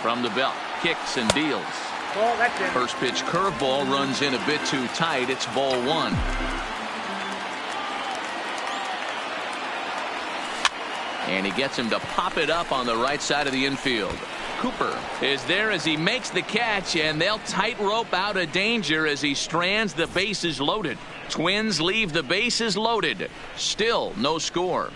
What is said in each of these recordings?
From the belt, kicks and deals. First pitch curveball runs in a bit too tight. It's ball one. And he gets him to pop it up on the right side of the infield. Cooper is there as he makes the catch, and they'll tightrope out of danger as he strands the bases loaded. Twins leave the bases loaded. Still no score.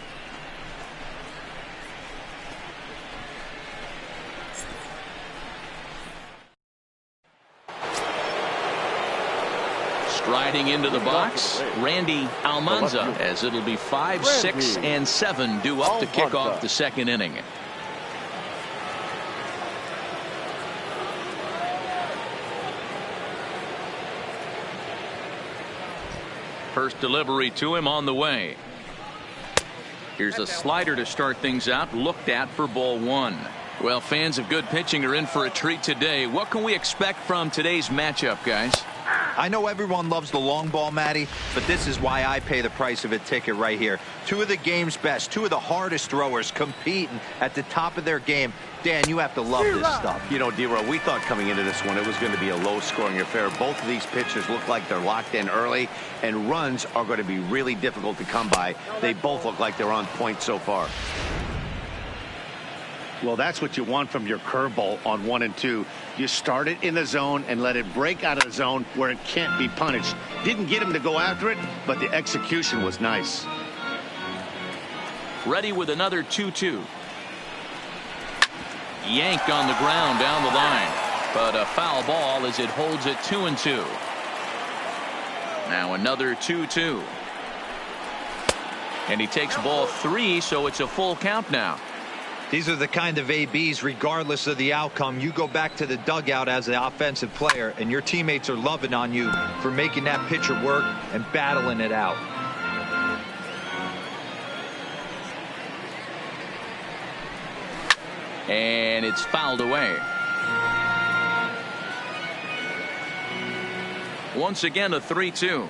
Striding into the box, Randy Almanza, as it'll be 5, 6, and 7 due up to kick off the second inning. First delivery to him on the way. Here's a slider to start things out, looked at for ball one. Well, fans of good pitching are in for a treat today. What can we expect from today's matchup, guys? I know everyone loves the long ball, Matty, but this is why I pay the price of a ticket right here. Two of the game's best, two of the hardest throwers competing at the top of their game. Dan, you have to love this stuff. You know, D-Row, we thought coming into this one it was going to be a low-scoring affair. Both of these pitchers look like they're locked in early, and runs are going to be really difficult to come by. They both look like they're on point so far. Well, that's what you want from your curveball on 1 and 2. You start it in the zone and let it break out of the zone where it can't be punished. Didn't get him to go after it, but the execution was nice. Ready with another 2-2. Yanked on the ground down the line, but a foul ball as it holds it 2-2. Now another 2-2. And he takes ball 3, so it's a full count now. These are the kind of ABs, regardless of the outcome, you go back to the dugout as an offensive player, and your teammates are loving on you for making that pitcher work and battling it out. And it's fouled away. Once again, a 3-2.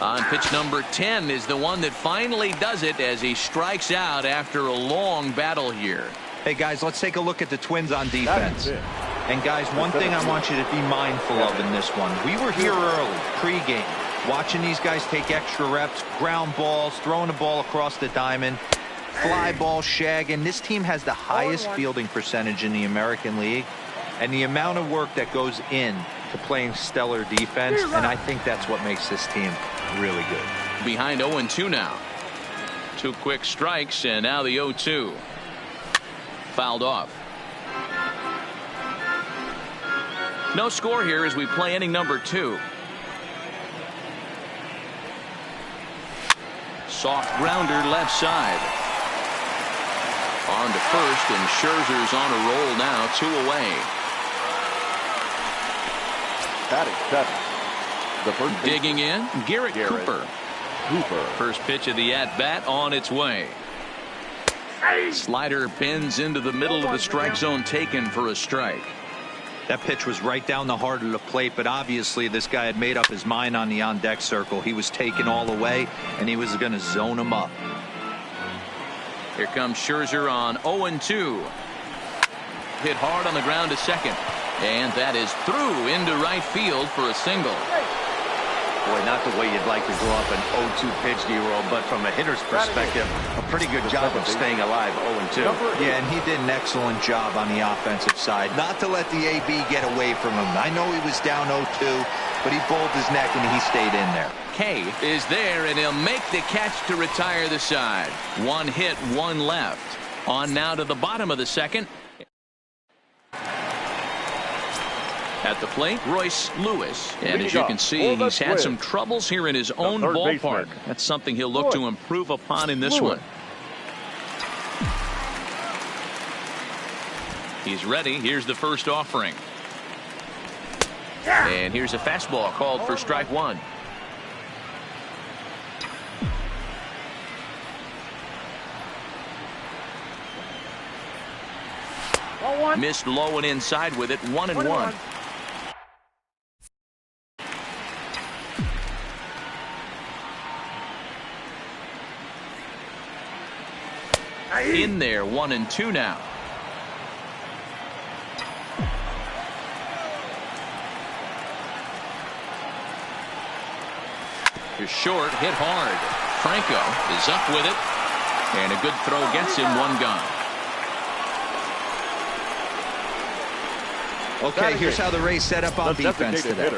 On pitch number 10 is the one that finally does it as he strikes out after a long battle here. Hey, guys, let's take a look at the Twins on defense. And, guys, one thing I want you to be mindful of in this one. We were here early, pregame, watching these guys take extra reps, ground balls, throwing the ball across the diamond, fly ball, shagging. This team has the highest fielding percentage in the American League, and the amount of work that goes in to playing stellar defense, and I think that's what makes this team really good. Behind 0-2 now. 2 quick strikes, and now the 0-2. Fouled off. No score here as we play inning number 2. Soft grounder left side. On to first, and Scherzer's on a roll now, 2 away. Digging in, Garrett Cooper. First pitch of the at-bat on its way. Slider bends into the middle of the strike zone, taken for a strike. That pitch was right down the heart of the plate, but obviously this guy had made up his mind on the on-deck circle. He was taken all the way, and he was going to zone him up. Here comes Scherzer on 0-2. Hit hard on the ground to second. And that is through into right field for a single. Boy, not the way you'd like to draw up an 0-2 pitch, D-Roll, but from a hitter's perspective, a pretty good job of staying alive, 0-2. Yeah, and he did an excellent job on the offensive side. Not to let the AB get away from him. I know he was down 0-2, but he bowled his neck and he stayed in there. K is there, and he'll make the catch to retire the side. 1 hit, 1 left. On now to the bottom of the second. At the plate, Royce Lewis. And as you can see, he's had some troubles here in his own ballpark. That's something he'll look to improve upon in this one. He's ready. Here's the first offering. And here's a fastball called for strike 1. Missed low and inside with it, 1-1. In there, 1-2 now. Just short, hit hard. Franco is up with it. And a good throw gets him one gone. Okay, here's how the Rays set up on defense today.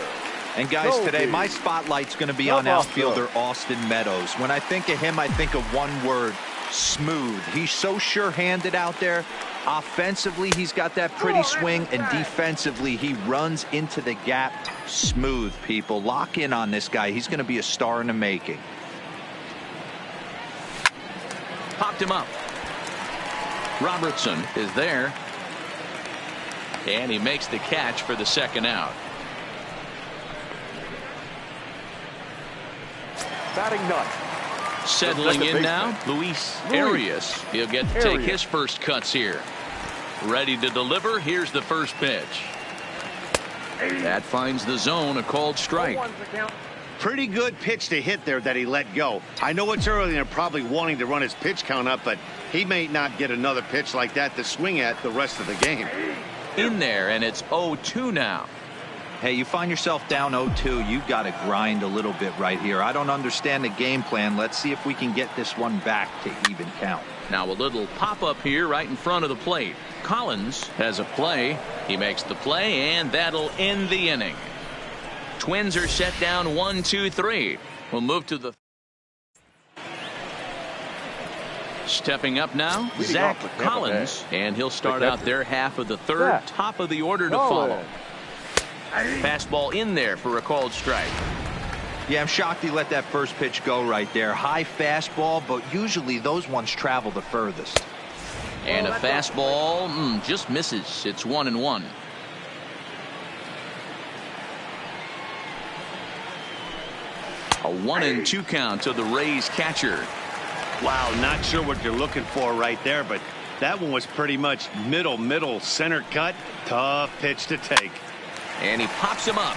And guys, today my spotlight's going to be on outfielder Austin Meadows. When I think of him, I think of one word: smooth. He's so sure-handed out there. Offensively, he's got that pretty swing, and defensively, he runs into the gap. Smooth, people. Lock in on this guy. He's going to be a star in the making. Popped him up. Robertson is there. And he makes the catch for the second out. Batting ninth. Settling in now, Luis Arias. He'll get to take his first cuts here. Ready to deliver. Here's the first pitch. That finds the zone, a called strike. Pretty good pitch to hit there that he let go. I know it's early and they're probably wanting to run his pitch count up, but he may not get another pitch like that to swing at the rest of the game. In there, and it's 0-2 now. Hey, you find yourself down 0-2, you've got to grind a little bit right here. I don't understand the game plan. Let's see if we can get this one back to even count. Now a little pop-up here right in front of the plate. Collins has a play. He makes the play, and that'll end the inning. Twins are set down 1-2-3. We'll move to the... Stepping up now, Zach Collins, and he'll start out their half of the third. Top of the order to follow. Fastball in there for a called strike. Yeah, I'm shocked he let that first pitch go right there. High fastball, but usually those ones travel the furthest. And a fastball just misses. It's 1-1. A 1-2 count to the Rays catcher. Wow, not sure what you're looking for right there, but that one was pretty much middle center cut. Tough pitch to take. And he pops him up,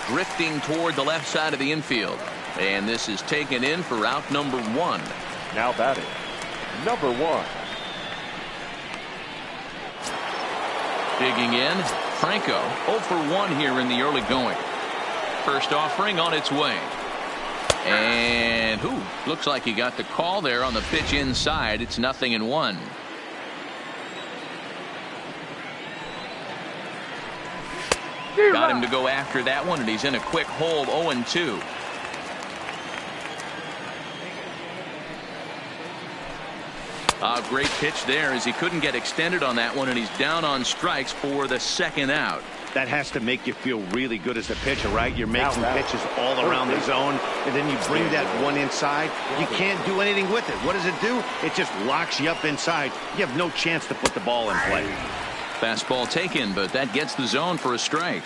drifting toward the left side of the infield. And this is taken in for out number 1. Now batting, number 1. Digging in, Franco 0 for 1 here in the early going. First offering on its way. And looks like he got the call there on the pitch inside. It's 0-1. Got him to go after that one, and he's in a quick hold. 0-2. A great pitch there as he couldn't get extended on that one, and he's down on strikes for the second out. That has to make you feel really good as a pitcher, right? You're making pitches all around the zone, and then you bring that one inside. You can't do anything with it. What does it do? It just locks you up inside. You have no chance to put the ball in play. Fastball taken, but that gets the zone for a strike.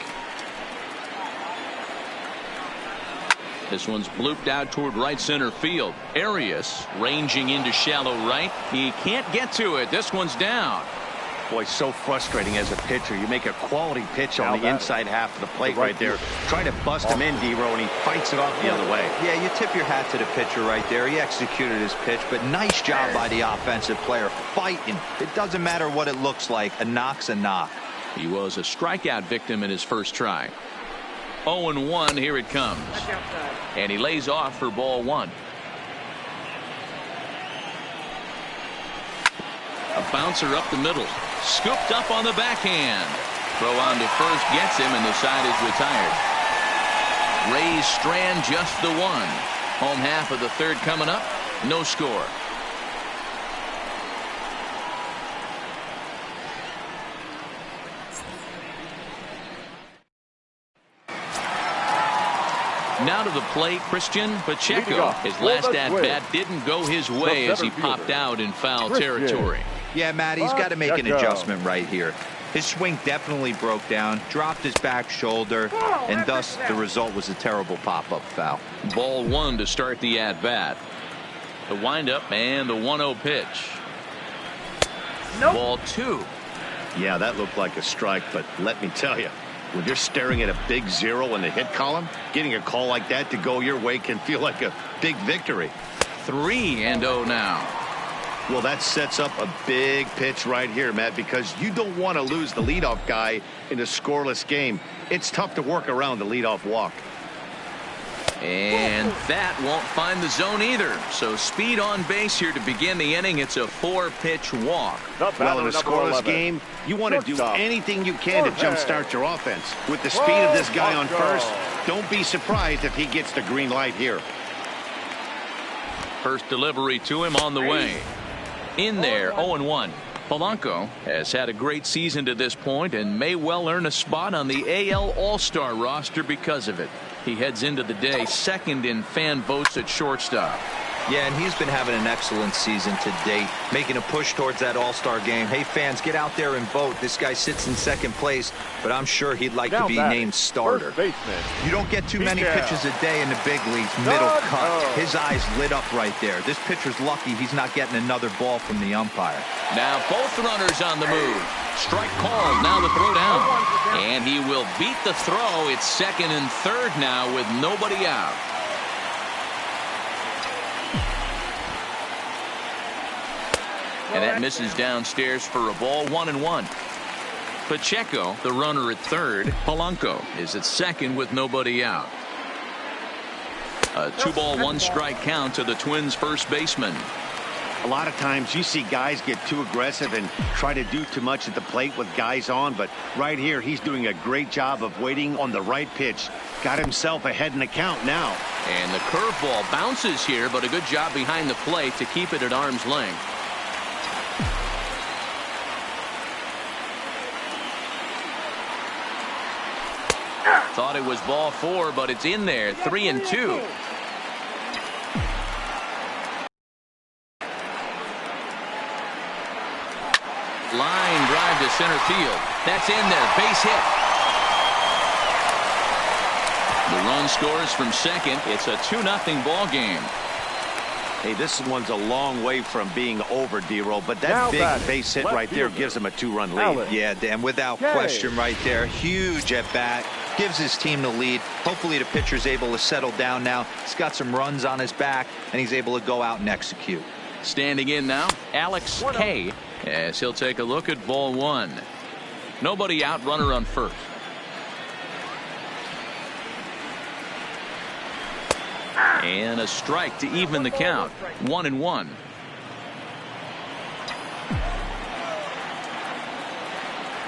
This one's blooped out toward right center field. Arias ranging into shallow right. He can't get to it. This one's down. Boy, so frustrating as a pitcher. You make a quality pitch on the inside half of the plate right there. Try to bust him in, D-Row, and he fights it off the other way. Yeah, you tip your hat to the pitcher right there. He executed his pitch, but nice job by the offensive player fighting. It doesn't matter what it looks like. A knock's a knock. He was a strikeout victim in his first try. 0-1, here it comes. And he lays off for ball 1. A bouncer up the middle. Scooped up on the backhand. Throw on to first gets him, and the side is retired. Rays strand just the 1. Home half of the third coming up. No score. Now to the plate, Christian Pacheco. His last at-bat didn't go his way as he popped out in foul territory. Yeah, Matt, he's got to make an adjustment right here. His swing definitely broke down, dropped his back shoulder, and thus the result was a terrible pop-up foul. Ball 1 to start the at-bat. The windup and the 1-0 pitch. Ball 2. Yeah, that looked like a strike, but let me tell you, when you're staring at a big 0 in the hit column, getting a call like that to go your way can feel like a big victory. 3-0 now. Well, that sets up a big pitch right here, Matt, because you don't want to lose the leadoff guy in a scoreless game. It's tough to work around the leadoff walk. And that won't find the zone either. So speed on base here to begin the inning. It's a 4-pitch walk. Well, in a scoreless game, you want to do anything you can to jumpstart your offense. With the speed of this guy on first, don't be surprised if he gets the green light here. First delivery to him on the way. In there, 0-1. Polanco has had a great season to this point and may well earn a spot on the AL All-Star roster because of it. He heads into the day second in fan votes at shortstop. Yeah, and he's been having an excellent season to date, making a push towards that All-Star game. Hey, fans, get out there and vote. This guy sits in second place, but I'm sure he'd like to be named starter. You don't get too many pitches a day in the big leagues, middle cut. His eyes lit up right there. This pitcher's lucky he's not getting another ball from the umpire. Now both runners on the move. Strike called. Now the throw down. And he will beat the throw. It's second and third now with nobody out. And that misses downstairs for a ball. 1-1. Pacheco, the runner at third. Polanco is at second with nobody out. A 2-ball, 1-strike count to the Twins' first baseman. A lot of times you see guys get too aggressive and try to do too much at the plate with guys on, but right here he's doing a great job of waiting on the right pitch. Got himself ahead in the count now. And the curveball bounces here, but a good job behind the plate to keep it at arm's length. Thought it was ball 4, but it's in there. 3-2. Line drive to center field. That's in there. Base hit. The run scores from second. It's a 2-0 ball game. Hey, this one's a long way from being over, D-Roll, but that big base hit right there gives him a 2-run lead. Yeah, Dan, without question right there. Huge at bat. Gives his team the lead. Hopefully the pitcher's able to settle down now. He's got some runs on his back, and he's able to go out and execute. Standing in now, Alex K, as he'll take a look at ball 1. Nobody out, runner on first. And a strike to even the count. 1-1.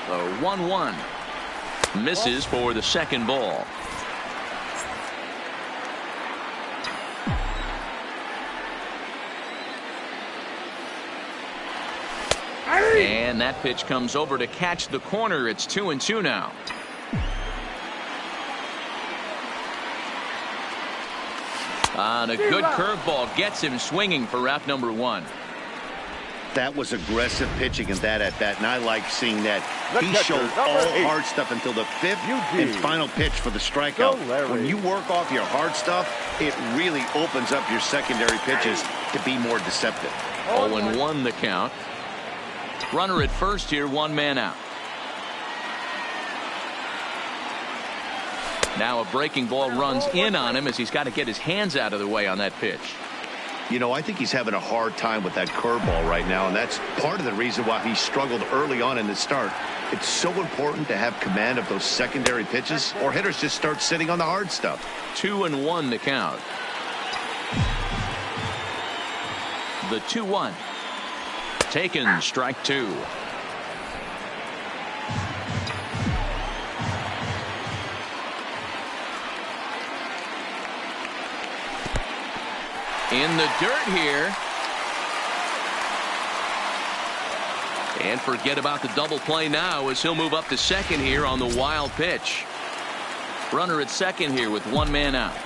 The 1-1 misses for the second ball. And that pitch comes over to catch the corner. It's 2-2 now. On a good curveball gets him swinging for out number 1. That was aggressive pitching in that at bat, and I like seeing that. He showed all hard stuff until the 5th and final pitch for the strikeout. When you work off your hard stuff, it really opens up your secondary pitches to be more deceptive. 0-1 the count. Runner at first here, 1 man out. Now a breaking ball runs in on him as he's got to get his hands out of the way on that pitch. You know, I think he's having a hard time with that curveball right now, and that's part of the reason why he struggled early on in the start. It's so important to have command of those secondary pitches, or hitters just start sitting on the hard stuff. 2-1 the count. The 2-1. Taken, strike 2. In the dirt here. And forget about the double play now as he'll move up to second here on the wild pitch. Runner at second here with 1 man out.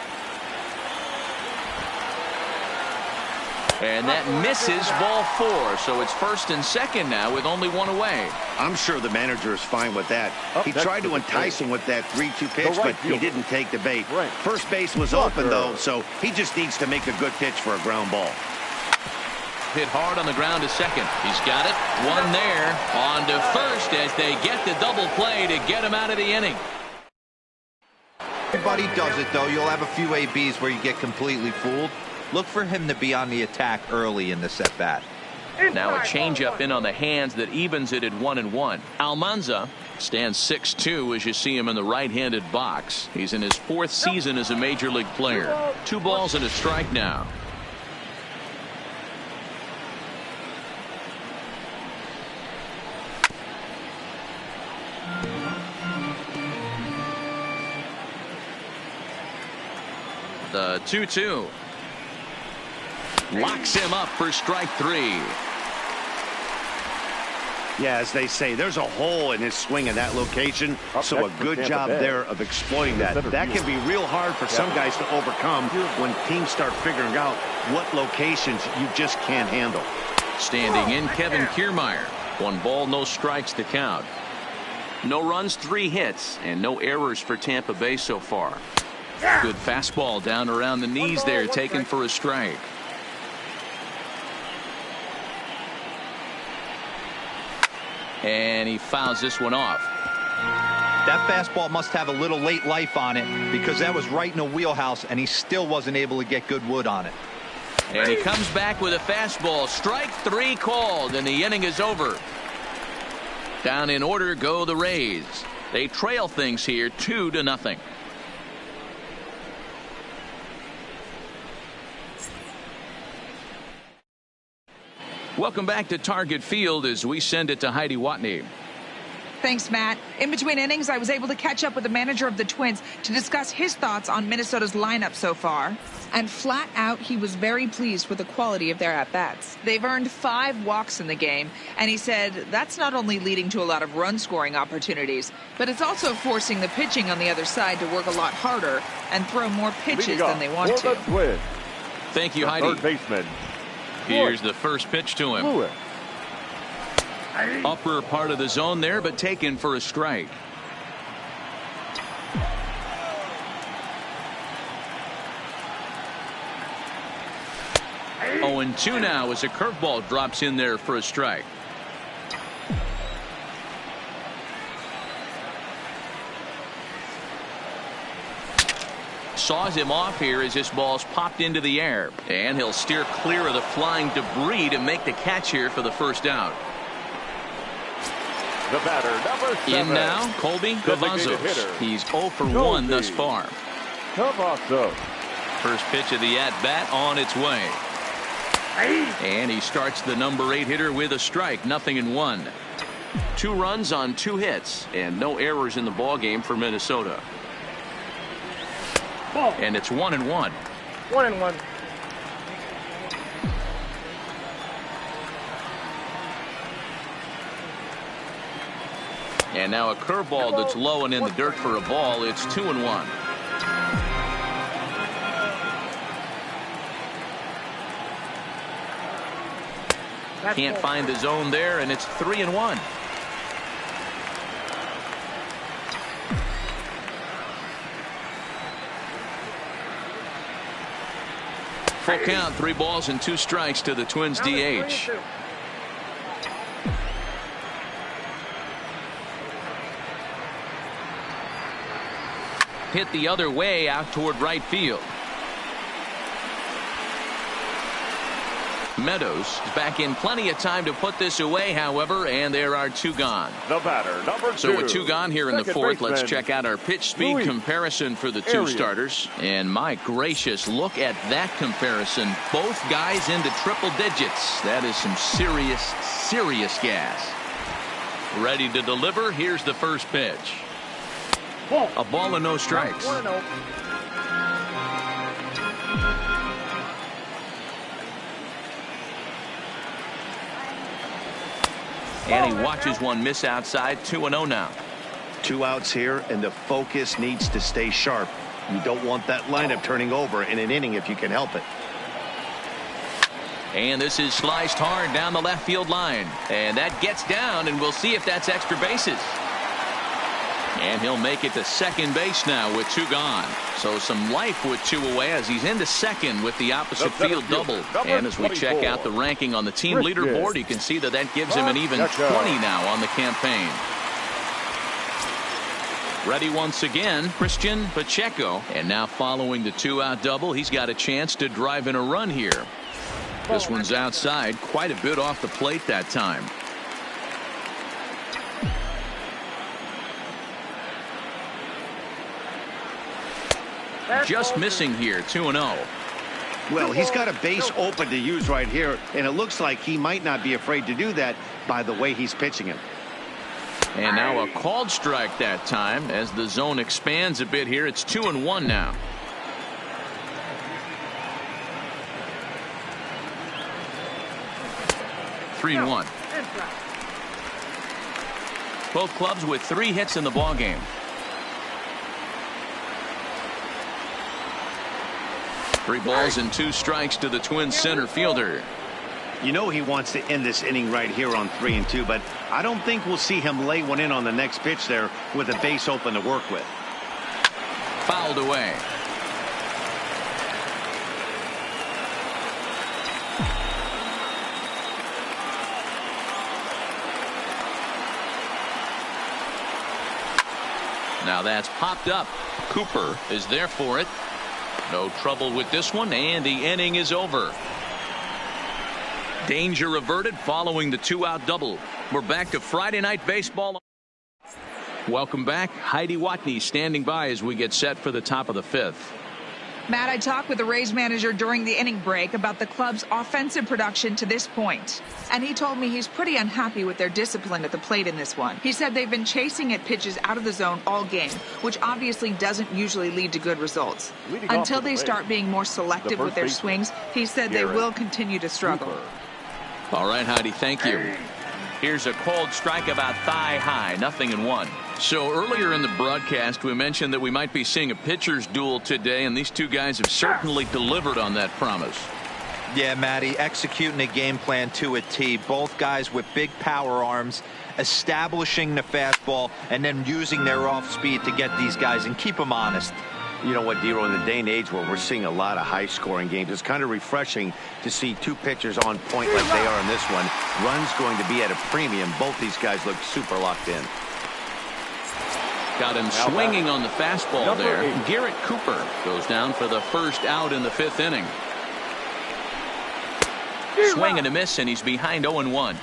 And that misses ball 4. So it's first and second now with only 1 away. I'm sure the manager is fine with that. He tried to entice him with that 3-2 pitch, but he didn't take the bait. First base was open, though, so he just needs to make a good pitch for a ground ball. Hit hard on the ground to second. He's got it. 1 there. On to first as they get the double play to get him out of the inning. Everybody does it, though. You'll have a few ABs where you get completely fooled. Look for him to be on the attack early in this at-bat. Now a changeup in on the hands that evens it at 1-1. Almanza stands 6'2" as you see him in the right-handed box. He's in his 4th season as a major league player. 2 balls and a strike now. The 2-2. Locks him up for strike 3. Yeah, as they say, there's a hole in his swing in that location, so a good job there of exploiting that. That can be real hard for some guys to overcome when teams start figuring out what locations you just can't handle. Standing in, Kevin Kiermaier. 1 ball, no strikes to count. No runs, 3 hits, and no errors for Tampa Bay so far. Good fastball down around the knees there, taken for a strike. And he fouls this one off. That fastball must have a little late life on it because that was right in the wheelhouse, and he still wasn't able to get good wood on it. And he comes back with a fastball. Strike 3 called, and the inning is over. Down in order go the Rays. They trail things here 2-0. Welcome back to Target Field as we send it to Heidi Watney. Thanks, Matt. In between innings, I was able to catch up with the manager of the Twins to discuss his thoughts on Minnesota's lineup so far. And flat out, he was very pleased with the quality of their at-bats. They've earned 5 walks in the game, and he said that's not only leading to a lot of run-scoring opportunities, but it's also forcing the pitching on the other side to work a lot harder and throw more pitches than they want to. Thank you, Heidi. Third baseman. Here's the first pitch to him. Upper part of the zone there, but taken for a strike. Oh, and 2 now as a curveball drops in there for a strike. Saws him off here as this ball's popped into the air. And he'll steer clear of the flying debris to make the catch here for the first out. The batter, number 7. In now, Colby Cavazos. He's 0 for 1 thus far. Cavazos. First pitch of the at-bat on its way. And he starts the number 8 hitter with a strike, 0-1. 2 runs on 2 hits, and no errors in the ballgame for Minnesota. And it's 1-1. 1-1. And now a curveball that's low and in the dirt for a ball. It's 2-1. Can't find the zone there, and it's 3-1. Full count, 3 balls and 2 strikes to the Twins DH. Hit the other way out toward right field. Meadows is back in plenty of time to put this away, however, and there are 2 gone. The batter, number 2. So with 2 gone here in the 4th, let's baseman, check out our pitch speed comparison for the 2 starters. And my gracious, look at that comparison. Both guys into triple digits. That is some serious gas. Ready to deliver. Here's the first pitch. A ball and no strikes. 1-0. And he watches one miss outside. 2-0 now. 2 outs here, and the focus needs to stay sharp. You don't want that lineup turning over in an inning if you can help it. And this is sliced hard down the left field line. And that gets down, and we'll see if that's extra bases. And he'll make it to second base now with 2 gone. So some life with 2 away as he's into second with the opposite field double. And as we check out the ranking on the team leaderboard, you can see that that gives him an even 20 now on the campaign. Ready once again, Christian Pacheco. And now following the 2-out double, he's got a chance to drive in a run here. This one's outside, quite a bit off the plate that time. Just missing here, 2-0. Well, he's got a base open to use right here, and it looks like he might not be afraid to do that by the way he's pitching it. And now a called strike that time as the zone expands a bit here. It's 2-1 now. Three and 1. Both clubs with 3 hits in the ball game. Three balls and 2 strikes to the Twins center fielder. You know he wants to end this inning right here on 3-2, but I don't think we'll see him lay one in on the next pitch there with a base open to work with. Fouled away. Now that's popped up. Cooper is there for it. No trouble with this one, and the inning is over. Danger averted following the 2-out double. We're back to Friday Night Baseball. Welcome back. Heidi Watney standing by as we get set for the top of the 5th. Matt, I talked with the Rays manager during the inning break about the club's offensive production to this point. And he told me he's pretty unhappy with their discipline at the plate in this one. He said they've been chasing at pitches out of the zone all game, which obviously doesn't usually lead to good results. Until they start being more selective with their swings, he said they will continue to struggle. All right, Heidi, thank you. Here's a called strike about thigh high, 0-1. So earlier in the broadcast, we mentioned that we might be seeing a pitcher's duel today, and these two guys have certainly delivered on that promise. Yeah, Matty, executing a game plan to a T. Both guys with big power arms, establishing the fastball, and then using their off speed to get these guys and keep them honest. You know what, Dero, in the day and age where we're seeing a lot of high-scoring games, it's kind of refreshing to see 2 pitchers on point like they are in this one. Runs going to be at a premium. Both these guys look super locked in. Got him swinging on the fastball there. Garrett Cooper goes down for the first out in the 5th inning. Swing and a miss, and he's behind 0-1.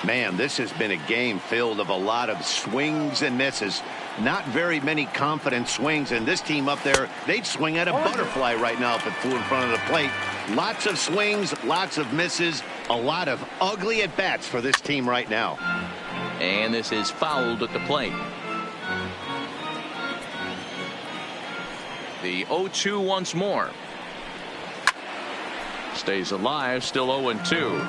Man, this has been a game filled of a lot of swings and misses. Not very many confident swings, and this team up there, they'd swing at a butterfly right now if it flew in front of the plate. Lots of swings, lots of misses, a lot of ugly at-bats for this team right now. And this is fouled at the plate. The 0-2 once more. Stays alive, still 0-2.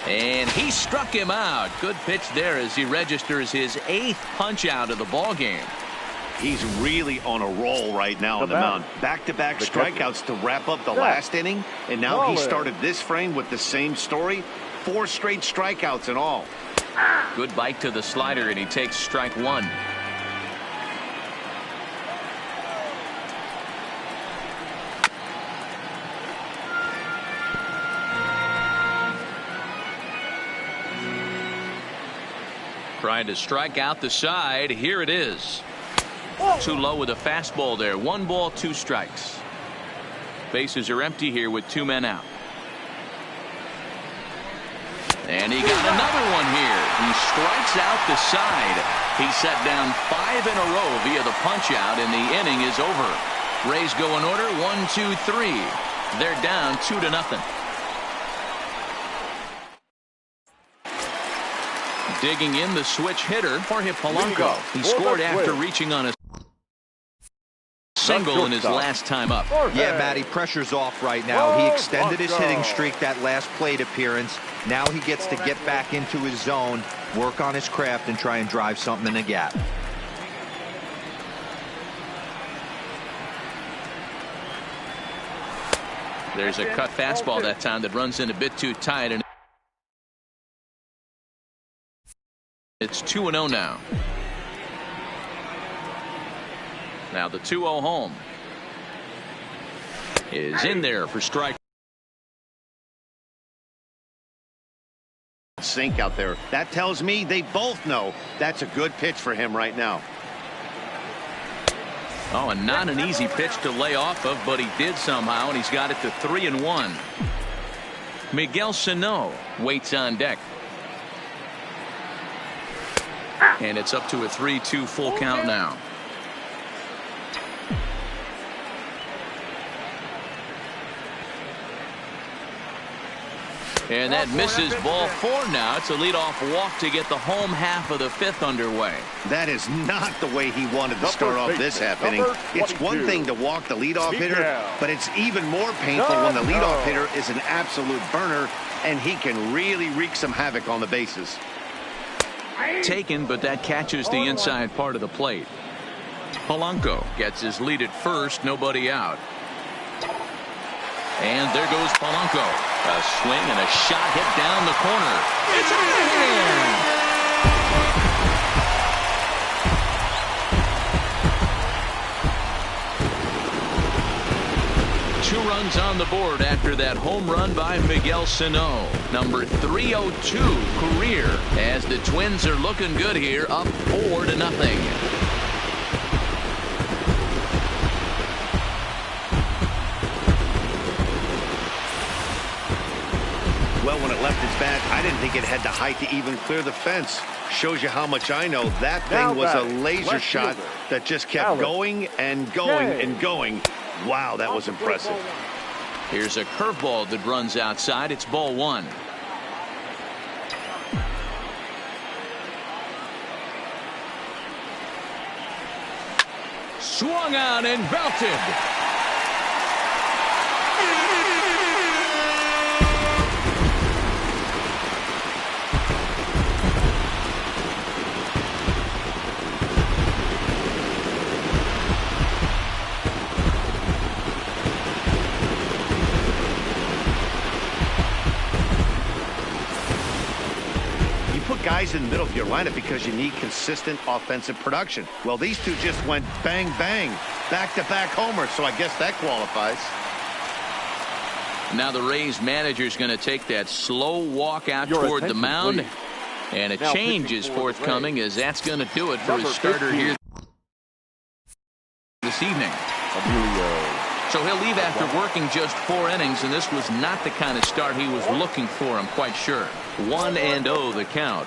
And he struck him out. Good pitch there as he registers his 8th punch out of the ball game. He's really on a roll right now on the mound. Back-to-back strikeouts to wrap up the last inning, and now he started this frame with the same story. 4 straight strikeouts in all. Good bite to the slider, and he takes strike 1. Trying to strike out the side. Here it is. Too low with a fastball there. 1 ball, 2 strikes. Bases are empty here with 2 men out. And he got another one here. He strikes out the side. He set down 5 in a row via the punch out, and the inning is over. Rays go in order 1, 2, 3. They're down 2-0. Digging in the switch hitter, Jorge Polanco. He scored after reaching on a single in his last time up. Yeah, Matty, pressure's off right now. He extended his hitting streak that last plate appearance. Now he gets to get back into his zone, work on his craft, and try and drive something in the gap. There's a cut fastball that time that runs in a bit too tight, and it's 2-0 now. Now the 2-0 home is in there for strike. Sink out there. That tells me they both know that's a good pitch for him right now. Oh, and not an easy pitch to lay off of, but he did somehow, and he's got it to 3-1. Miguel Sano waits on deck. And it's up to a 3-2 full count now. And that misses ball 4 now. It's a leadoff walk to get the home half of the 5th underway. That is not the way he wanted to start off this half inning. It's one thing to walk the leadoff hitter, but it's even more painful when the leadoff hitter is an absolute burner, and he can really wreak some havoc on the bases. Taken, but that catches the inside part of the plate. Polanco gets his lead at first, nobody out. And there goes Polanco. A swing and a shot hit down the corner. It's in! 2 runs on the board after that home run by Miguel Sano. Number 302 career, as the Twins are looking good here, up 4-0. Well, when it left its bat, I didn't think it had the height to even clear the fence. Shows you how much I know. That thing was a laser shot that just kept going and going and going. Wow, that was impressive. Here's a curveball that runs outside. It's ball 1. Swung on and belted. Guys in the middle of your lineup because you need consistent offensive production. Well, these two just went bang, bang, back-to-back homers, so I guess that qualifies. Now the Rays manager's going to take that slow walk out toward the mound. Please. And a change is forthcoming, as that's going to do it for his starter here this evening. So he'll leave after working just 4 innings, and this was not the kind of start he was looking for, I'm quite sure. 1-0 the count.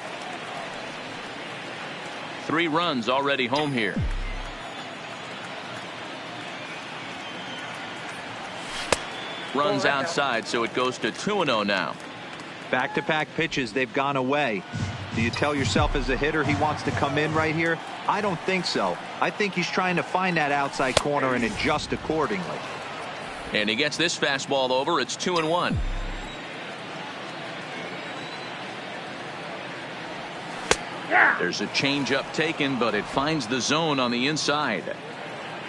3 runs already home here. Runs outside, so it goes to 2-0 now. Back-to-back pitches, they've gone away. Do you tell yourself as a hitter he wants to come in right here? I don't think so. I think he's trying to find that outside corner and adjust accordingly. And he gets this fastball over. It's 2-1. There's a changeup taken, but it finds the zone on the inside.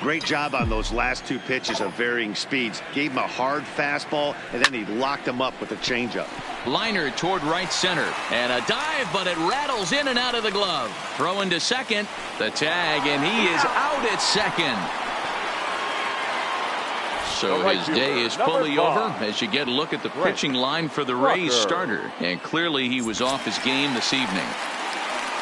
Great job on those last 2 pitches of varying speeds. Gave him a hard fastball, and then he locked him up with a changeup. Liner toward right center. And a dive, but it rattles in and out of the glove. Throwing to second. The tag, and he is out at second. So his day is fully over as you get a look at the pitching line for the Rays starter. And clearly he was off his game this evening.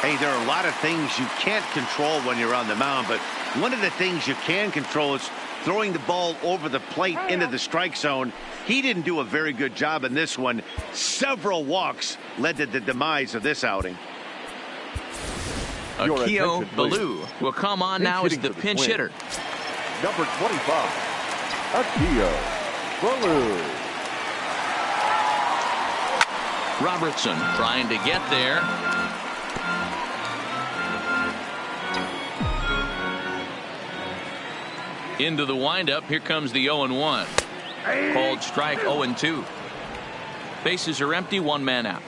Hey, there are a lot of things you can't control when you're on the mound, but one of the things you can control is throwing the ball over the plate into the strike zone. He didn't do a very good job in this one. Several walks led to the demise of this outing. Akio Ballou will come on now as the pinch hitter. Number 25, Akio Ballou. Robertson trying to get there. Into the windup. Here comes the 0-1. Called strike 0-2. Bases are empty. 1 man out.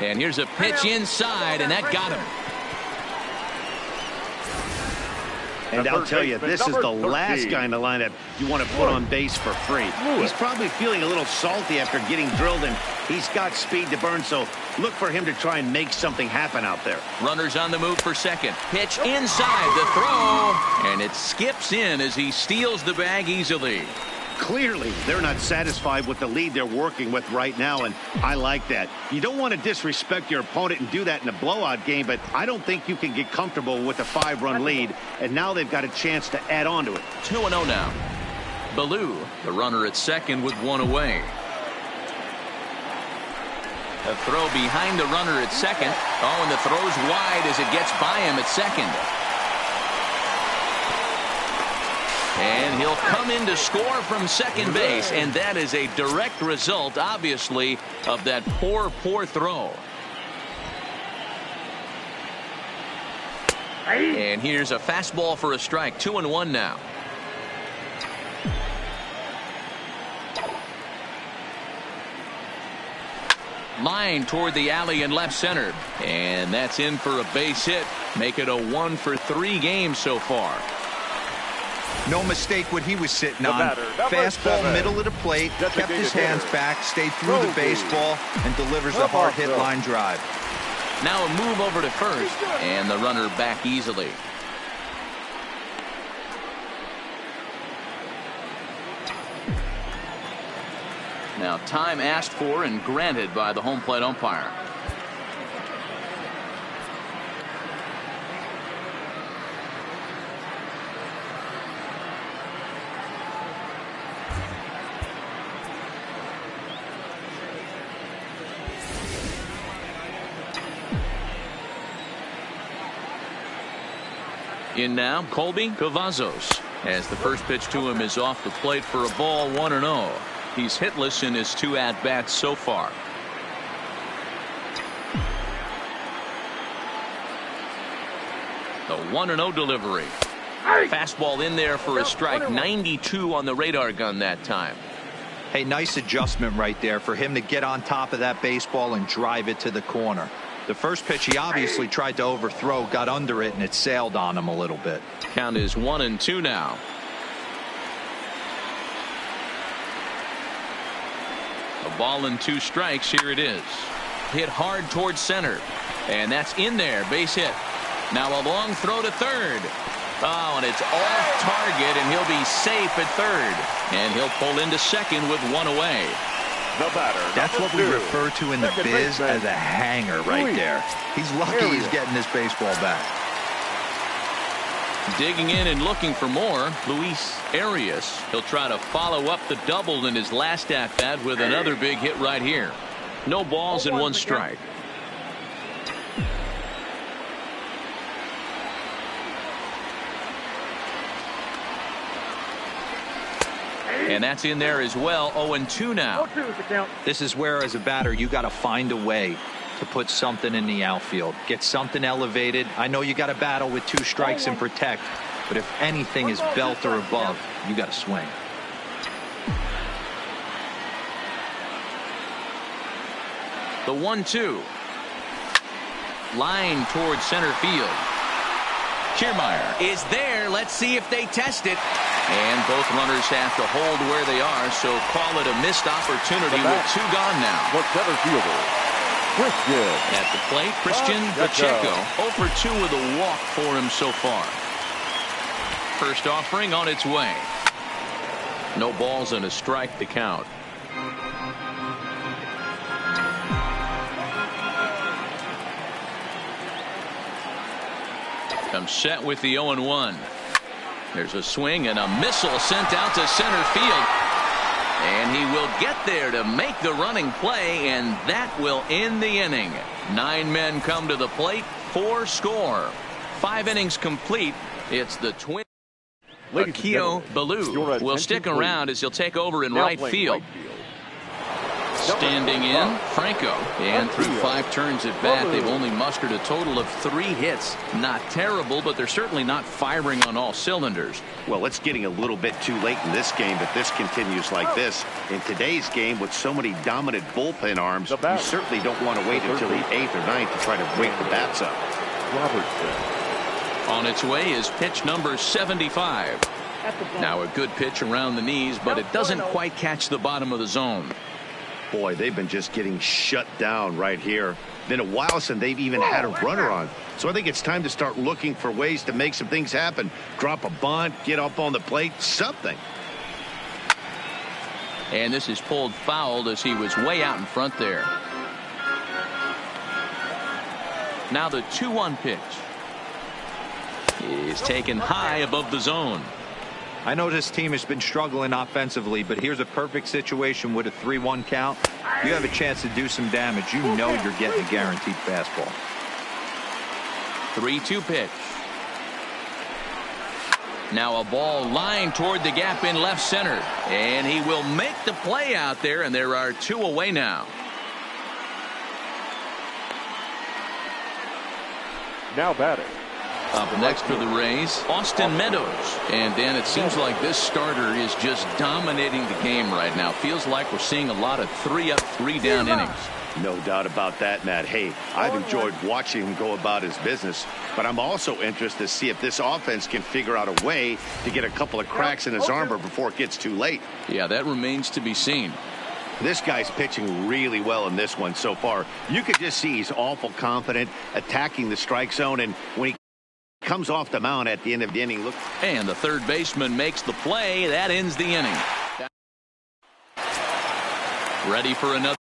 And here's a pitch inside, and that got him. And I'll tell you, this is the last guy in the lineup you want to put on base for free. He's probably feeling a little salty after getting drilled, and he's got speed to burn, so look for him to try and make something happen out there. Runners on the move for second. Pitch inside, the throw, and it skips in as he steals the bag easily. Clearly, they're not satisfied with the lead they're working with right now, and I like that. You don't want to disrespect your opponent and do that in a blowout game, but I don't think you can get comfortable with a 5-run lead, and now they've got a chance to add on to it. 2-0 now. Ballou, the runner at second with one away. A throw behind the runner at second. Oh, and the throw's wide as it gets by him at second. And he'll come in to score from second base, and that is a direct result, obviously, of that poor throw. And here's a fastball for a strike. 2-1 now. Line toward the alley and left center, and that's in for a base hit. Make it a 1-for-3 game so far. No mistake what he was sitting on. Fastball middle of the plate, kept his hands back, stayed through the baseball, and delivers a hard hit line drive. Now a move over to first, and the runner back easily. Now time asked for and granted by the home plate umpire. In now, Colby Cavazos, as the first pitch to him is off the plate for a ball. 1-0. He's hitless in his 2 at-bats so far. The 1-0 delivery. Fastball in there for a strike. 92 on the radar gun that time. Hey, nice adjustment right there for him to get on top of that baseball and drive it to the corner. The first pitch he obviously tried to overthrow, got under it, and it sailed on him a little bit. Count is 1-2 now. A ball and 2 strikes. Here it is. Hit hard towards center, and that's in there. Base hit. Now a long throw to third. Oh, and it's off target, and he'll be safe at third. And he'll pull into second with 1 away. That's what we refer to in the biz as a hanger right there. He's lucky he's getting this baseball back. Digging in and looking for more, Luis Arias. He'll try to follow up the double in his last at-bat with another big hit right here. No balls and 1 strike. And that's in there as well. 0-2 now. This is where, as a batter, you got to find a way to put something in the outfield. Get something elevated. I know you got to battle with 2 strikes and protect, but if anything is belt or above, you got to swing. The 1-2. Line towards center field. Kiermaier is there. Let's see if they test it. And both runners have to hold where they are, so call it a missed opportunity with 2 gone now. The center fielder, Christian. At the plate, Christian Pacheco. 0-for-2 with a walk for him so far. First offering on its way. No balls and a strike to count. Comes set with the 0-1. There's a swing and a missile sent out to center field. And he will get there to make the running play, and that will end the inning. 9 men come to the plate, 4 score. 5 innings complete. It's the Twins. Akio Ballou will stick around as he'll take over in right field. Standing in, Franco. And through 5 turns at bat, they've only mustered a total of 3 hits. Not terrible, but they're certainly not firing on all cylinders. Well, it's getting a little bit too late in this game, but this continues like this. In today's game, with so many dominant bullpen arms, you certainly don't want to wait until the 8th or 9th to try to wake the bats up. On its way is pitch number 75. Now a good pitch around the knees, but it doesn't quite catch the bottom of the zone. Boy, they've been just getting shut down right here. Been a while since they've even had a runner on. So I think it's time to start looking for ways to make some things happen. Drop a bunt, get up on the plate, something. And this is pulled fouled as he was way out in front there. Now the 2-1 pitch is taken high above the zone. I know this team has been struggling offensively, but here's a perfect situation with a 3-1 count. You have a chance to do some damage. You know you're getting a guaranteed fastball. 3-2 pitch. Now a ball lined toward the gap in left center, and he will make the play out there, and there are 2 away now. Now batting. Up next for the Rays, Austin Meadows. And Dan, it seems like this starter is just dominating the game right now. Feels like we're seeing a lot of 3-up, 3-down innings. No doubt about that, Matt. Hey, I've enjoyed watching him go about his business, but I'm also interested to see if this offense can figure out a way to get a couple of cracks in his armor before it gets too late. Yeah, that remains to be seen. This guy's pitching really well in this one so far. You could just see he's awful confident, attacking the strike zone, and when he comes off the mound at the end of the inning, look. And the third baseman makes the play. That ends the inning. Ready for another.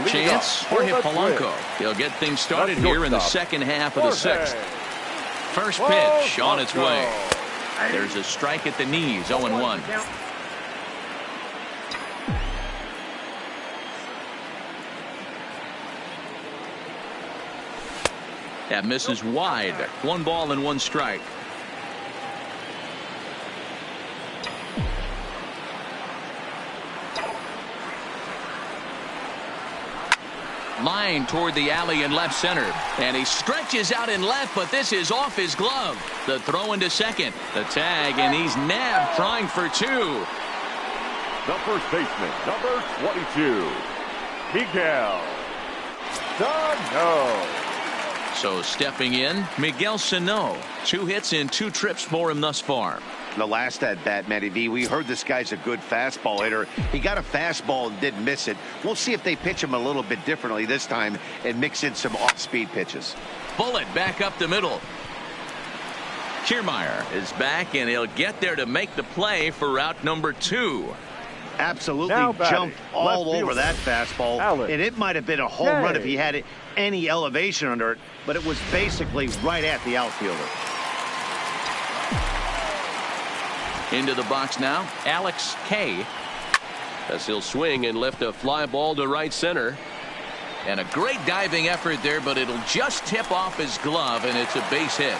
chance, Jorge Polanco. He'll get things started here in the second half of the sixth. First pitch on its way. There's a strike at the knees, 0-1. That misses wide. 1 ball and 1 strike. Line toward the alley in left center. And he stretches out in left, but this is off his glove. The throw into second. The tag, and he's nabbed trying for 2. The first baseman, number 22, Miguel Sano. So stepping in, Miguel Sano. 2 hits and 2 trips for him thus far. The last at bat, Matty V, we heard this guy's a good fastball hitter. He got a fastball and didn't miss it. We'll see if they pitch him a little bit differently this time and mix in some off-speed pitches. Bullet back up the middle. Kiermaier is back, and he'll get there to make the play for route number 2. Absolutely batting, jumped all left over fielder, that fastball. Alex And it might have been a home run if he had any elevation under it, but it was basically right at the outfielder. Into the box now, Alex K. As he'll swing and lift a fly ball to right center. And a great diving effort there, but it'll just tip off his glove, and it's a base hit.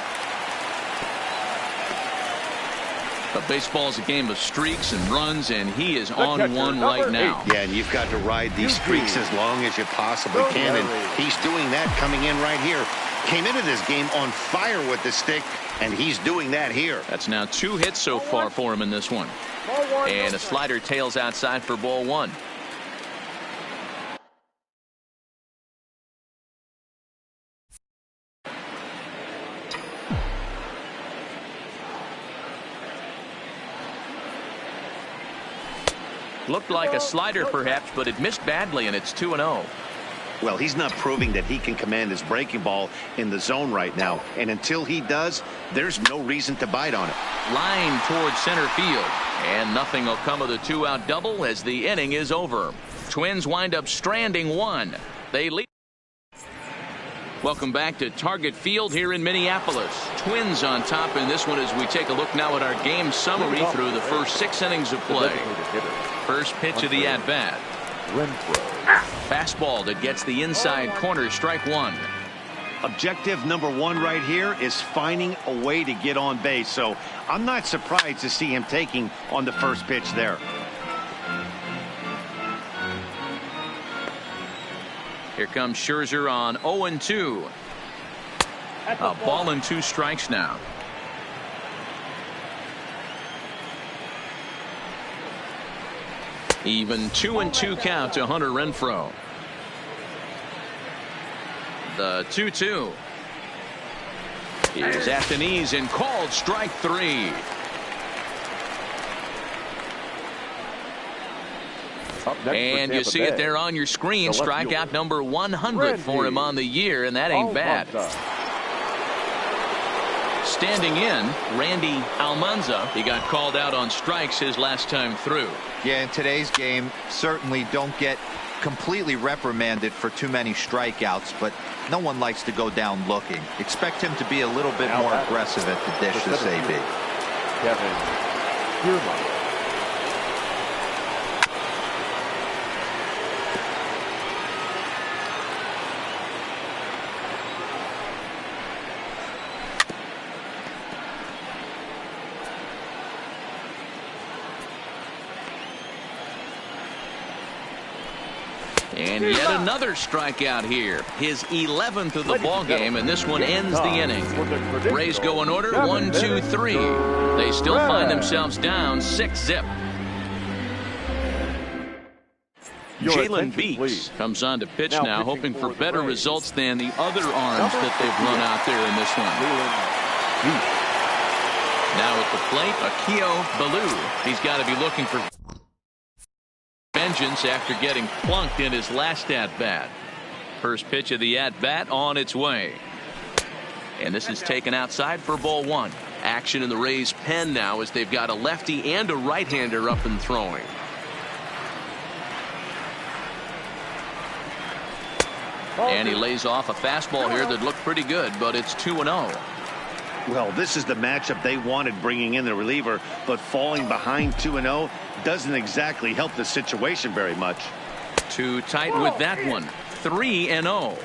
But baseball's a game of streaks and runs, and he is on one right now. Yeah, and you've got to ride these streaks as long as you possibly can, and he's doing that coming in right here. Came into this game on fire with the stick, and he's doing that here. That's now 2 hits so far for him in this one. And a slider tails outside for ball 1. Looked like a slider perhaps, but it missed badly, and it's 2-0. Well, he's not proving that he can command his breaking ball in the zone right now. And until he does, there's no reason to bite on it. Line towards center field. And nothing will come of the 2-out double as the inning is over. Twins wind up stranding 1. They lead. Welcome back to Target Field here in Minneapolis. Twins on top in this one as we take a look now at our game summary through the first 6 innings of play. First pitch of the at-bat. Fastball that gets the inside corner, strike 1. Objective number 1 right here is finding a way to get on base. So I'm not surprised to see him taking on the first pitch there. Here comes Scherzer on 0-2. A ball and 2 strikes now. Even 2-2 count to Hunter Renfroe. The 2-2 is at the knees and called strike 3. And you see it there on your screen. Strikeout number 100 for him on the year, and that ain't bad. Standing in, Randy Almanza. He got called out on strikes his last time through. Yeah, in today's game, certainly don't get completely reprimanded for too many strikeouts, but no one likes to go down looking. Expect him to be a little bit more aggressive at the dish this AB. Kevin Kiermaier. And yet another strikeout here. His 11th of the ball game, and this one ends the inning. Rays go in order, 1, 2, 3. They still find themselves down 6-zip. Jalen Beeks comes on to pitch now, hoping for better results than the other arms that they've run out there in this one. Now at the plate, Akio Ballou. He's got to be looking for vengeance after getting plunked in his last at-bat. First pitch of the at-bat on its way. And this is taken outside for ball 1. Action in the Rays' pen now as they've got a lefty and a right-hander up and throwing. And he lays off a fastball here that looked pretty good, but it's 2-0. Well, this is the matchup they wanted, bringing in the reliever, but falling behind 2-0 doesn't exactly help the situation very much. Too tight with that one. 3-0.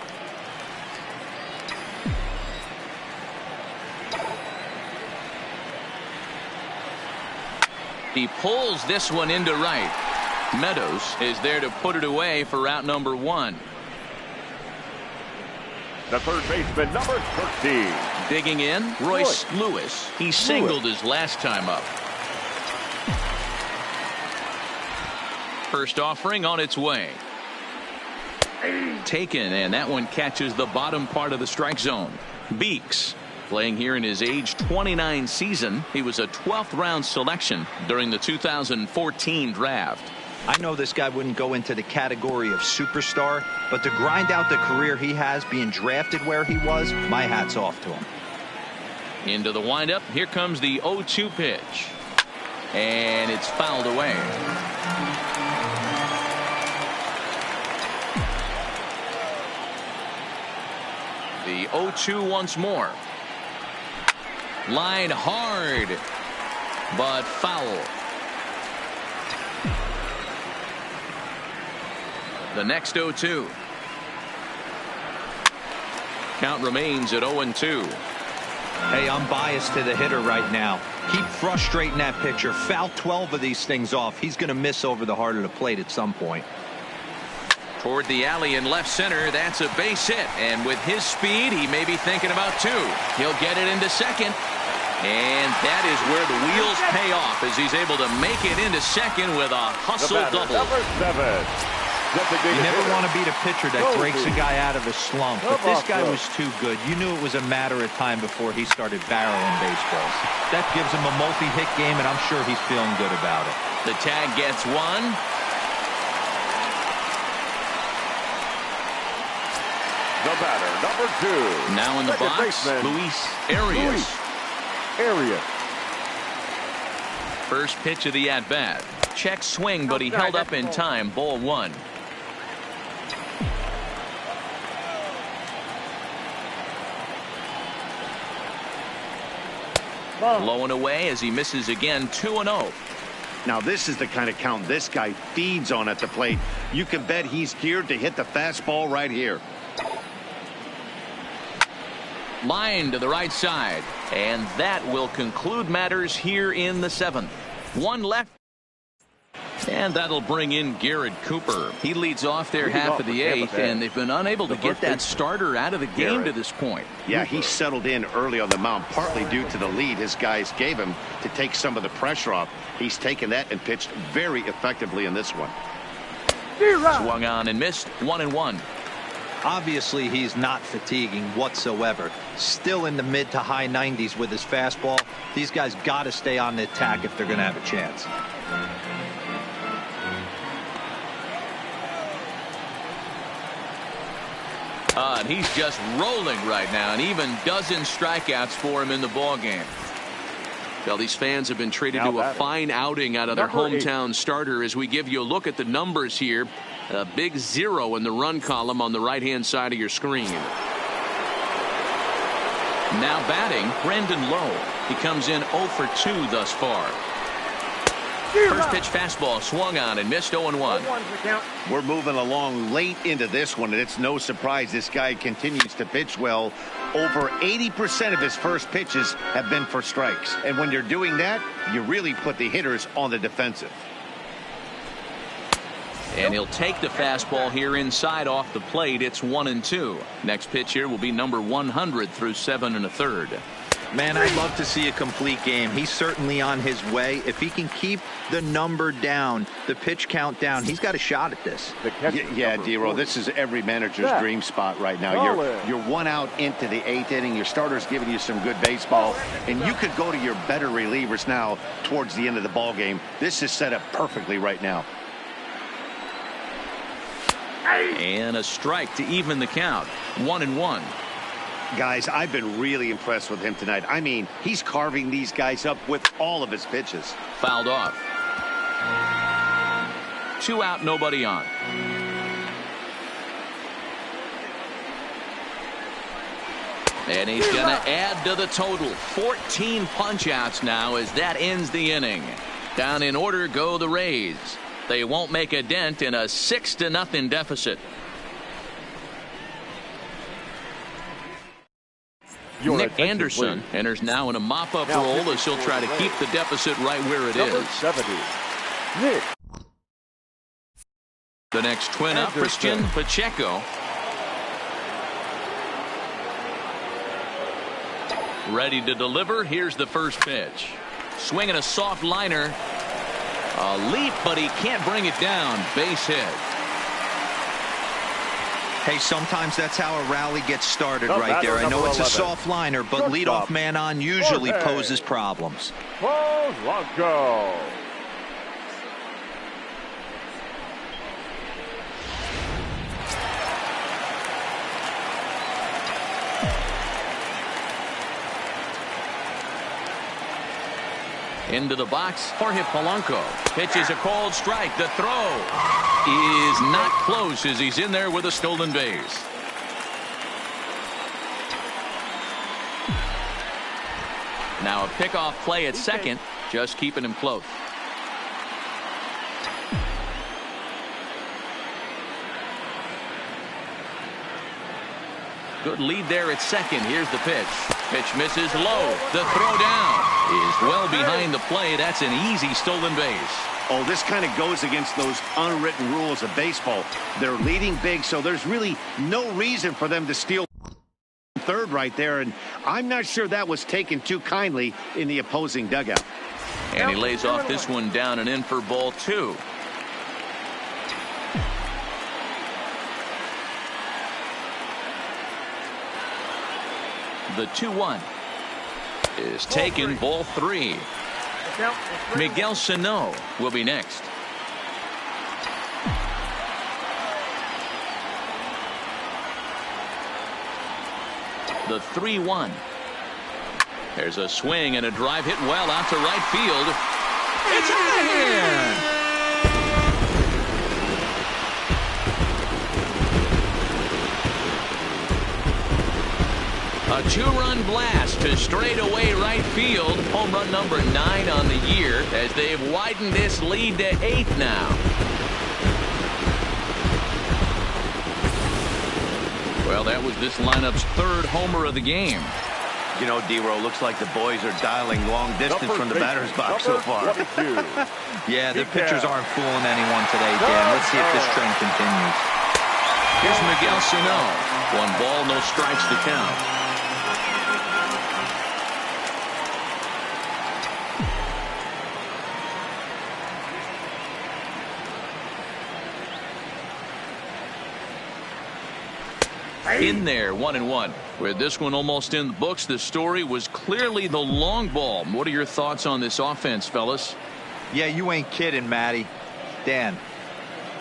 He pulls this one into right. Meadows is there to put it away for out number 1. The third baseman, number 13. Digging in, Royce Lewis. He singled his last time up. First offering on its way. Taken, and that one catches the bottom part of the strike zone. Beeks, playing here in his age 29 season. He was a 12th round selection during the 2014 draft. I know this guy wouldn't go into the category of superstar, but to grind out the career he has being drafted where he was, my hat's off to him. Into the windup. Here comes the 0-2 pitch. And it's fouled away. The 0-2 once more. Line hard, but foul. The next 0-2. Count remains at 0-2. Hey, I'm biased to the hitter right now. Keep frustrating that pitcher. Foul 12 of these things off. He's going to miss over the heart of the plate at some point. Toward the alley in left center. That's a base hit. And with his speed, he may be thinking about 2. He'll get it into second. And that is where the wheels pay off as he's able to make it into second with a hustle double. Number 7. You never want to beat a pitcher that breaks a guy out of a slump, but this guy was too good. You knew it was a matter of time before he started barreling baseballs. That gives him a multi-hit game, and I'm sure he's feeling good about it. The tag gets 1. The batter, number 2. Now in the Second box, baseman, Luis Arias. First pitch of the at-bat. Check swing, but he held up in time. Ball 1. Low and away as he misses again. 2-0. Now this is the kind of count this guy feeds on at the plate. You can bet he's geared to hit the fastball right here. Line to the right side, and that will conclude matters here in the 7th. 1 left. And that'll bring in Garrett Cooper. He leads off their half of the 8th, and they've been unable to get that starter out of the game to this point. Yeah, he settled in early on the mound, partly due to the lead his guys gave him to take some of the pressure off. He's taken that and pitched very effectively in this one. Swung on and missed. 1-1. Obviously, he's not fatiguing whatsoever. Still in the mid to high 90s with his fastball. These guys got to stay on the attack if they're going to have a chance. And he's just rolling right now, and even dozen strikeouts for him in the ballgame. Well, these fans have been treated to a fine outing out of their hometown starter as we give you a look at the numbers here. A big 0 in the run column on the right-hand side of your screen. Now batting, Brandon Lowe. He comes in 0 for 2 thus far. First pitch fastball swung on and missed. 0-1. We're moving along late into this one, and it's no surprise this guy continues to pitch well. Over 80% of his first pitches have been for strikes. And when you're doing that, you really put the hitters on the defensive. And he'll take the fastball here inside off the plate. It's 1-2. Next pitch here will be number 100 through 7 1/3. Man, I'd love to see a complete game. He's certainly on his way. If he can keep the number down, the pitch count down, he's got a shot at this. Yeah, D-Roll, this is every manager's dream spot right now. You're 1 out into the 8th inning. Your starter's giving you some good baseball, and you could go to your better relievers now towards the end of the ball game. This is set up perfectly right now. And a strike to even the count. 1-1. Guys, I've been really impressed with him tonight. I mean, he's carving these guys up with all of his pitches. Fouled off. 2 out, nobody on. And he's going to add to the total. 14 punch-outs now as that ends the inning. Down in order go the Rays. They won't make a dent in a 6-0 deficit. Nick Anderson enters now in a mop-up role as he'll try to keep the deficit right where it is. 70. Nick. The next twin up, Christian Pacheco. Ready to deliver. Here's the first pitch. Swinging a soft liner. A leap, but he can't bring it down. Base hit. Hey, sometimes that's how a rally gets started right there. I know it's a soft liner, but leadoff man on usually poses problems. Blanco. Into the box, Jorge Polanco. Pitches a called strike. The throw is not close as he's in there with a stolen base. Now a pickoff play at second, just keeping him close. Good lead there at second. Here's the pitch. Pitch misses low. The throw down is well behind the play. That's an easy stolen base. Oh, this kind of goes against those unwritten rules of baseball. They're leading big, so there's really no reason for them to steal third right there, and I'm not sure that was taken too kindly in the opposing dugout. And he lays off this one down and in for ball two. The 2-1 is taken. Ball three. Miguel Sano will be next. The 3-1. There's a swing and a drive hit well out to right field. It's out of here. A two-run blast to straightaway right field. Home run number 9 on the year as they've widened this lead to 8 now. Well, that was this lineup's third homer of the game. You know, D-Row, looks like the boys are dialing long distance from the batter's box so far. Yeah, the pitchers aren't fooling anyone today, Dan. Let's see if this trend continues. Here's Miguel Sano. 1 ball, no strikes to count. In there, 1-1. With this one almost in the books, the story was clearly the long ball. What are your thoughts on this offense, fellas? Yeah, you ain't kidding, Matty. Dan,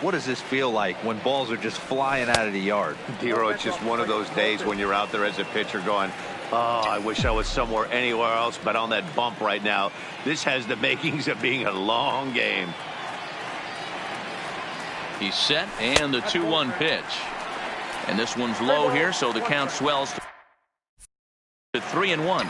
what does this feel like when balls are just flying out of the yard? D-Row, it's just one of those days when you're out there as a pitcher going, oh, I wish I was somewhere anywhere else but on that bump right now. This has the makings of being a long game. He's set, and the 2-1 pitch. And this one's low here, so the count swells to 3-1.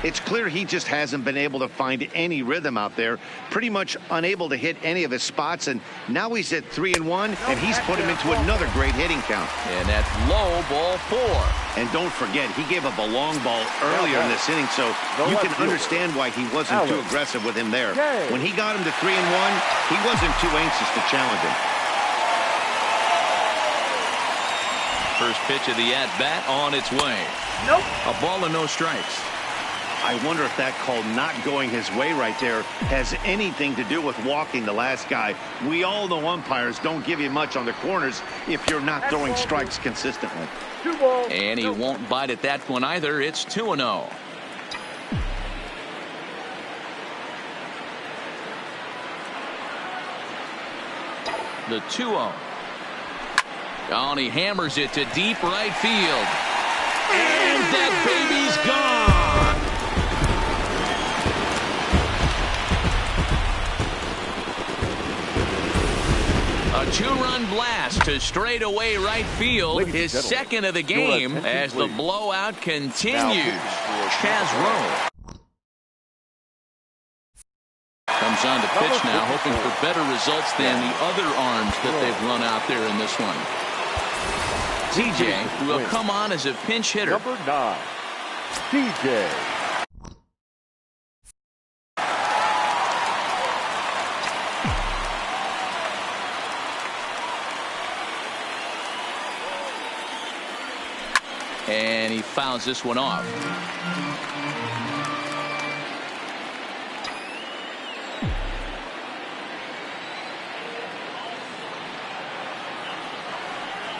It's clear he just hasn't been able to find any rhythm out there. Pretty much unable to hit any of his spots, and now he's at 3-1, and he's put him into another great hitting count. And that's low, ball 4. And don't forget, he gave up a long ball earlier in this inning, so you can understand why he wasn't too aggressive with him there. When he got him to 3-1, he wasn't too anxious to challenge him. First pitch of the at-bat on its way. Nope. A ball and no strikes. I wonder if that call not going his way right there has anything to do with walking the last guy. We all know umpires don't give you much on the corners if you're not throwing strikes consistently. And he won't bite at that one either. It's 2-0. The 2-0. Oh, and he hammers it to deep right field. And that baby's gone. A two-run blast to straightaway right field, his second of the game, as the blowout continues. Chaz Rowe comes on to pitch now, hoping for better results than the other arms that they've run out there in this one. TJ will come on as a pinch hitter. Number 9, TJ. And he fouls this one off.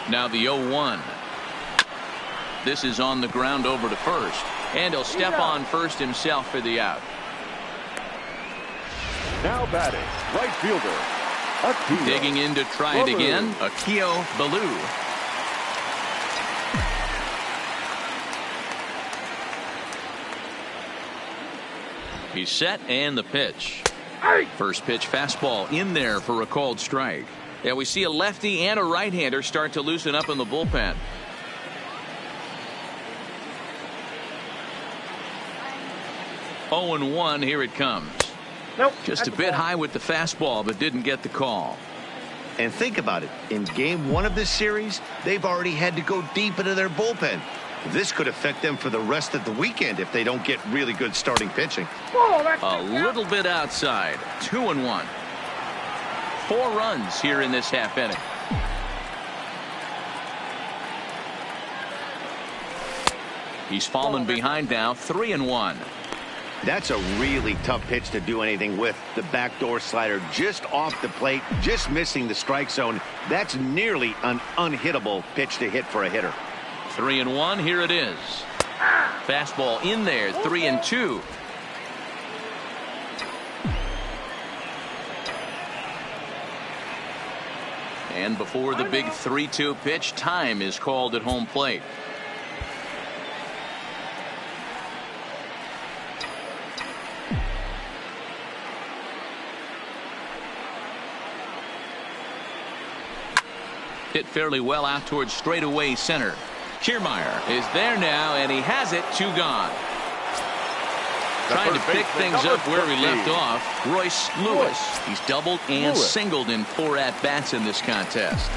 Now the 0-1. This is on the ground over to first. And he'll step on first himself for the out. Now batting, right fielder, Akio. Digging in to try it again, Akio Baloo. He's set and the pitch. First pitch fastball in there for a called strike. Yeah, we see a lefty and a right-hander start to loosen up in the bullpen. Oh, and 1, here it comes. Nope. Just a bit high with the fastball, but didn't get the call. And think about it. In game 1 of this series, they've already had to go deep into their bullpen. This could affect them for the rest of the weekend if they don't get really good starting pitching. A little bit outside. 2-1. 4 runs here in this half inning. He's fallen behind now. 3-1. That's a really tough pitch to do anything with. The backdoor slider just off the plate, just missing the strike zone. That's nearly an unhittable pitch to hit for a hitter. 3-1. Here it is. Fastball in there. 3-2. And before the big 3-2 pitch, time is called at home plate. Hit fairly well out towards straightaway center. Kiermaier is there now, and he has it. 2 gone. Trying to pick things up where he left off, Royce Lewis. He's doubled and singled in 4 at-bats in this contest.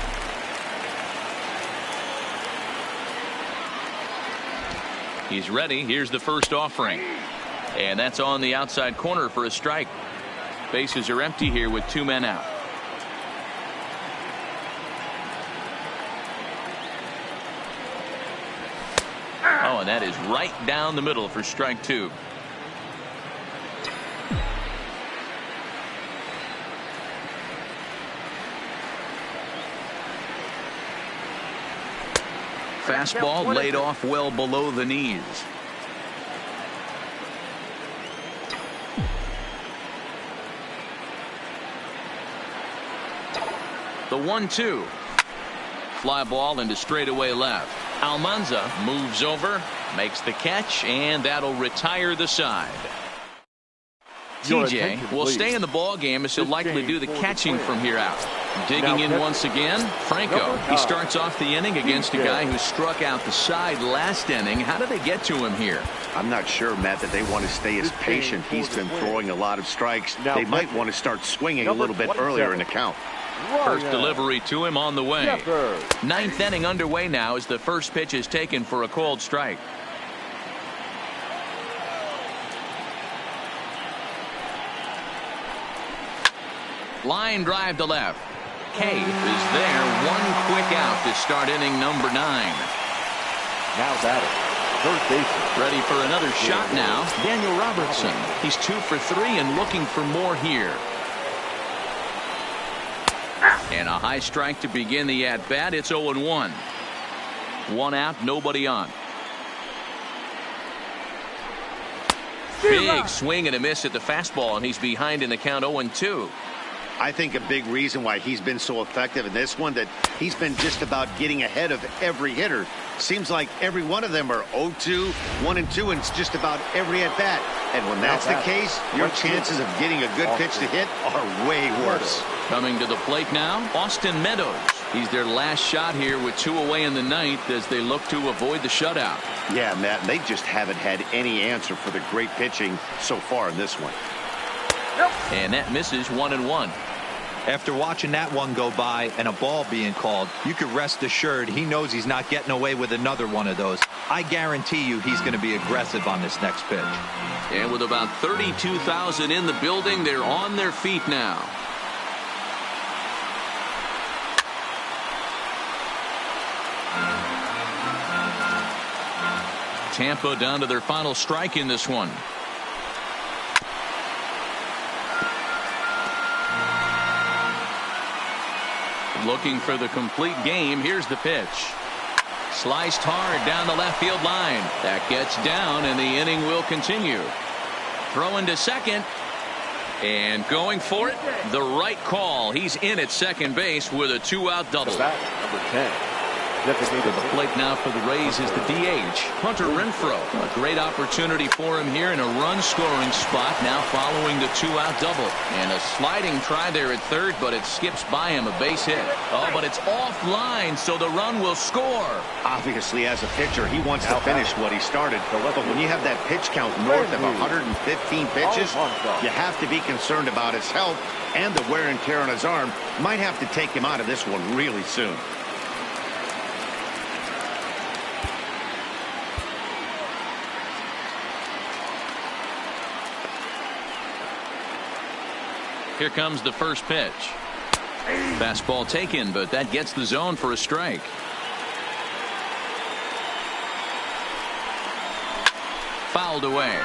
He's ready. Here's the first offering. And that's on the outside corner for a strike. Bases are empty here with 2 men out. Oh, and that is right down the middle for strike 2. Fastball laid off well below the knees. The 1-2. Fly ball into straightaway left. Almanza moves over, makes the catch, and that'll retire the side. TJ will stay in the ball game as he'll likely do the catching from here out. Digging in once again, Franco. He starts off the inning against a guy who struck out the side last inning. How do they get to him here? I'm not sure, Matt, that they want to stay as patient. He's been throwing a lot of strikes. They might want to start swinging a little bit earlier in the count. First delivery to him on the way. 9th inning underway now as the first pitch is taken for a called strike. Line drive to left. Cave is there. 1 quick out to start inning number 9. Now batting, third baseman. Ready for another shot now. Daniel Robertson. He's 2 for 3 and looking for more here. And a high strike to begin the at-bat. It's 0-1. 1 out, nobody on. Big swing and a miss at the fastball, and he's behind in the count. 0-2. I think a big reason why he's been so effective in this one, that he's been just about getting ahead of every hitter. Seems like every one of them are 0-2, 1-2, and it's just about every at-bat. And when that's the case, your chances of getting a good pitch to hit are way worse. Coming to the plate now, Austin Meadows. He's their last shot here with 2 away in the ninth as they look to avoid the shutout. Yeah, Matt, they just haven't had any answer for the great pitching so far in this one. And that misses 1-1. After watching that one go by and a ball being called, you could rest assured he knows he's not getting away with another one of those. I guarantee you he's going to be aggressive on this next pitch. And with about 32,000 in the building, they're on their feet now. Tampa down to their final strike in this one. Looking for the complete game. Here's the pitch. Sliced hard down the left field line. That gets down, and the inning will continue. Throwing to second. And going for it. The right call. He's in at second base with a 2-out double. Number 10. To the plate now for the Rays is the DH, Hunter Renfroe. A great opportunity for him here in a run-scoring spot now following the 2-out double. And a sliding try there at third, but it skips by him, a base hit. Oh, but it's offline, so the run will score. Obviously, as a pitcher, he wants to finish what he started. But when you have that pitch count north of 115 pitches, you have to be concerned about his health and the wear and tear on his arm. Might have to take him out of this one really soon. Here comes the first pitch. Fastball taken, but that gets the zone for a strike. Fouled away.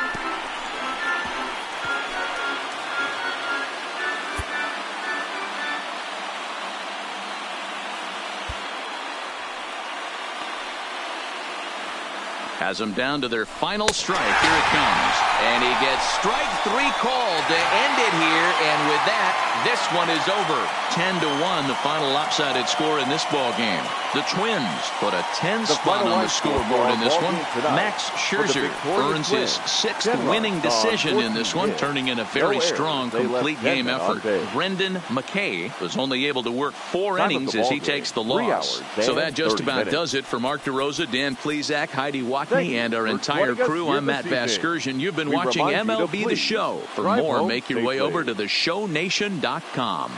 Has them down to their final strike. Here it comes. And he gets strike 3 called to end it here. And with that, this one is over. 10-1, the final lopsided score in this ball game. The Twins put a 10 spot on the scoreboard in this one. Max Scherzer earns his 6th winning decision in this one, turning in a very strong complete game effort. Brendan McKay was only able to work 4 innings as he takes the loss. So that just about does it for Mark DeRosa, Dan Plesac, Heidi Watney, and our entire crew. I'm Matt Vasgersian. You've been watching MLB The Show. For more, make your way over to theshownation.com.